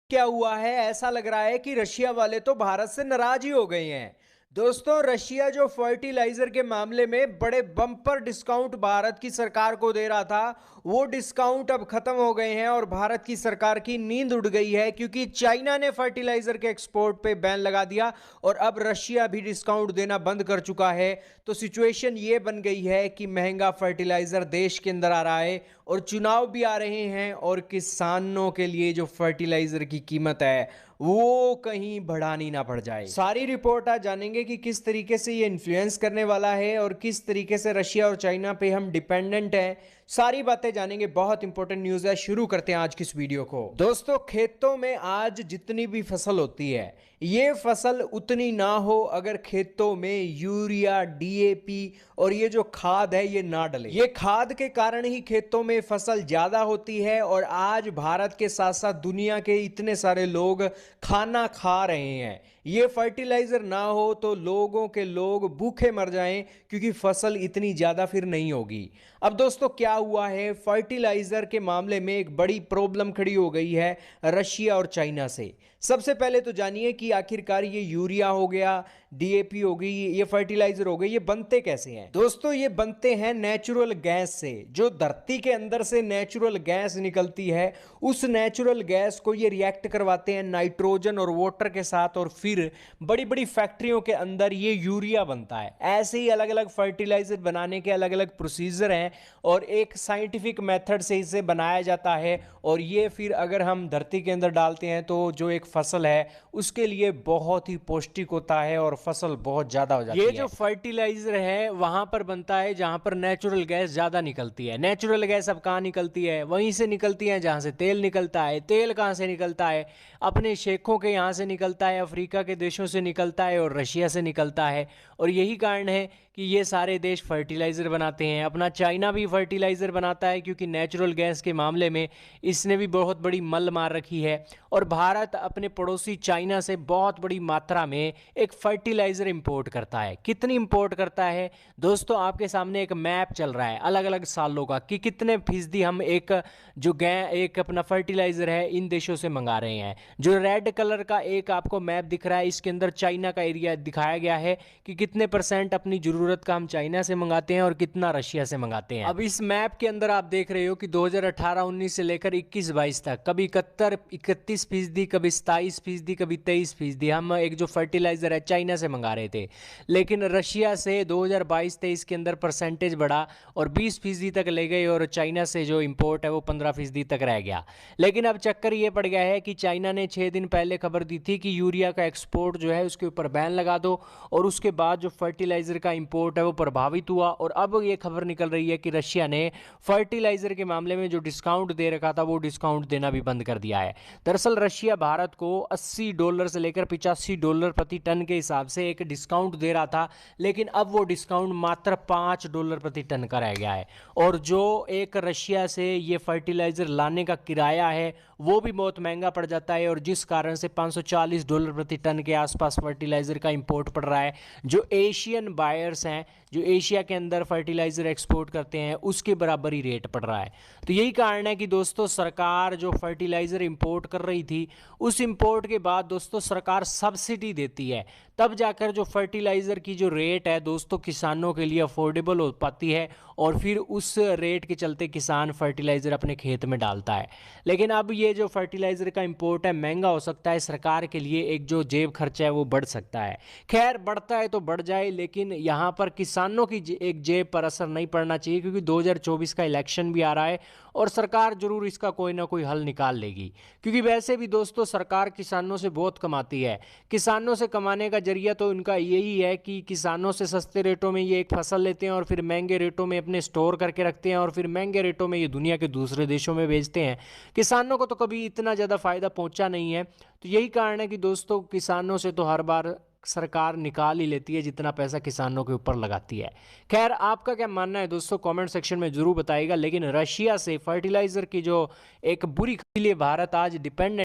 क्या हुआ है? ऐसा लग रहा है कि रशिया वाले तो भारत से नाराज ही हो गए हैं। दोस्तों, रशिया जो फर्टिलाइजर के मामले में बड़े बम्पर डिस्काउंट भारत की सरकार को दे रहा था, वो डिस्काउंट अब खत्म हो गए हैं और भारत की सरकार की नींद उड़ गई है, क्योंकि चाइना ने फर्टिलाइजर के एक्सपोर्ट पे बैन लगा दिया और अब रशिया भी डिस्काउंट देना बंद कर चुका है। तो सिचुएशन ये बन गई है कि महंगा फर्टिलाइजर देश के अंदर आ रहा है और चुनाव भी आ रहे हैं और किसानों के लिए जो फर्टिलाइजर की कीमत है वो कहीं बढ़ानी ना पड़ जाए। सारी रिपोर्ट आज जानेंगे कि किस तरीके से ये इन्फ्लुएंस करने वाला है और किस तरीके से रशिया और चाइना पे हम डिपेंडेंट हैं। सारी बातें जानेंगे, बहुत इंपॉर्टेंट न्यूज़ है। शुरू करते हैं आज की इस वीडियो को। दोस्तों, खेतों में आज जितनी भी फसल होती है, ये फसल उतनी ना हो अगर खेतों में यूरिया, डीएपी और ये जो खाद है ये ना डले। ये खाद के कारण ही खेतों में फसल ज्यादा होती है और आज भारत के साथ साथ दुनिया के इतने सारे लोग खाना खा रहे हैं। ये फर्टिलाइजर ना हो तो लोगों के लोग भूखे मर जाएं, क्योंकि फसल इतनी ज्यादा फिर नहीं होगी। अब दोस्तों, क्या हुआ है? फर्टिलाइजर के मामले में एक बड़ी प्रॉब्लम खड़ी हो गई है रशिया और चाइना से। सबसे पहले तो जानिए कि आखिरकार ये यूरिया हो गया, डीएपी हो गई, ये फर्टिलाइजर हो गए, ये बनते कैसे हैं? दोस्तों, ये बनते हैं नेचुरल गैस से। जो धरती के अंदर से नेचुरल गैस निकलती है, उस नेचुरल गैस को ये रिएक्ट करवाते हैं नाइट्रोजन और वाटर के साथ और फिर बड़ी बड़ी फैक्ट्रियों के अंदर ये यूरिया बनता है। ऐसे ही अलग अलग फर्टिलाइजर बनाने के अलग अलग प्रोसीजर हैं और एक साइंटिफिक मेथड से इसे बनाया जाता है और ये फिर अगर हम धरती के अंदर डालते हैं तो जो एक फसल है उसके लिए बहुत ही पौष्टिक होता है और फसल बहुत ज्यादा हो जाती है। ये जो फर्टिलाइजर है वहां पर बनता है जहां पर नेचुरल गैस ज्यादा निकलती है। नेचुरल गैस अब कहां निकलती है? वहीं से निकलती है जहां से तेल निकलता है। तेल कहां से निकलता है? अपने शेखों के यहां से निकलता है, अफ्रीका के देशों से निकलता है और रशिया से निकलता है। और यही कारण है कि ये सारे देश फर्टिलाइजर बनाते हैं। अपना चाइना भी फर्टिलाइजर बनाता है, क्योंकि नेचुरल गैस के मामले में इसने भी बहुत बड़ी मल्ल मार रखी है। और भारत अपने पड़ोसी चाइना से बहुत बड़ी मात्रा में एक फर्टिलाइजर इंपोर्ट करता है। कितनी इंपोर्ट करता है? दोस्तों, आपके सामने एक मैप चल रहा है अलग अलग सालों का कि कितने फीसदी हम एक अपना फर्टिलाइजर है इन देशों से मंगा रहे हैं। जो रेड कलर का एक आपको मैप दिख रहा है, इसके अंदर चाइना का एरिया दिखाया गया है कि कितने परसेंट अपनी जरूरत का हम चाइना से मंगाते हैं और कितना रशिया से मंगाते हैं। अब इस मैप के अंदर आप देख रहे हो कि 2018-19 से लेकर 21-22 तक कभी 31-31%, कभी 27%, कभी 23% हम एक जो फर्टिलाइजर है चाइना से मंगा रहे थे। लेकिन रशिया से 2022-23 के अंदर परसेंटेज बढ़ा और 20% तक ले गए और चाइना से जो इंपोर्ट है वो 15% तक रह गया। लेकिन अब चक्कर ये पड़ गया है कि चाइना ने 6 दिन पहले खबर दी थी कि यूरिया का एक्सपोर्ट जो है उसके ऊपर बैन लगा दो और उसके बाद जो फर्टिलाइजर का इंपोर्ट है वो प्रभावित हुआ। और अब ये खबर निकल रही है कि रशिया ने फर्टिलाइजर के मामले में जो डिस्काउंट दे रखा था वो डिस्काउंट देना भी बंद कर दिया है। दरअसल रशिया भारत को $80 से लेकर $85 प्रति टन के हिसाब से एक डिस्काउंट दे रहा था, लेकिन अब वो डिस्काउंट मात्र $5 प्रति टन का रह गया है। और जो एक रशिया से ये फर्टिलाइजर लाने का किराया है वो भी बहुत महंगा पड़ जाता है और जिस कारण से $540 प्रति टन के आसपास फर्टिलाइजर का इंपोर्ट पड़ रहा है। जो एशियन बायर्स हैं, जो एशिया के अंदर फर्टिलाइजर एक्सपोर्ट करते हैं, उसके बराबर ही रेट पड़ रहा है। तो यही कारण है कि दोस्तों, सरकार जो फर्टिलाइजर इंपोर्ट कर रही थी, उस इंपोर्ट के बाद दोस्तों सरकार सब्सिडी देती है, तब जाकर जो फर्टिलाइजर की जो रेट है दोस्तों किसानों के लिए अफोर्डेबल हो पाती है और फिर उस रेट के चलते किसान फर्टिलाइजर अपने खेत में डालता है। लेकिन अब ये जो फर्टिलाइजर का इंपोर्ट है महंगा हो सकता है, सरकार के लिए एक जो जेब खर्चा है वो बढ़ सकता है। खैर, बढ़ता है तो बढ़ जाए, लेकिन यहाँ पर किसानों की एक जेब पर असर नहीं पड़ना चाहिए, क्योंकि 2024 का इलेक्शन भी आ रहा है और सरकार जरूर इसका कोई ना कोई हल निकाल लेगी। क्योंकि वैसे भी दोस्तों सरकार किसानों से बहुत कमाती है। किसानों से कमाने का जरिया तो इनका यही है कि किसानों से सस्ते रेटों में ये एक फसल लेते हैं और फिर महंगे रेटों में अपने स्टोर करके रखते हैं और फिर महंगे रेटों में ये दुनिया के दूसरे देशों में बेचते हैं। किसानों को तो कभी इतना ज़्यादा फायदा पहुंचा नहीं है। तो यही कारण है कि दोस्तों किसानों से तो हर बार सरकार निकाल ही लेती है जितना पैसा किसानों के ऊपर लगाती है। खैर, आपका क्या मानना है दोस्तों, कमेंट सेक्शन में जरूर बताइएगा। लेकिन रशिया से फर्टिलाइजर की जो एक बुरी खबर, भारत आज डिपेंडेंट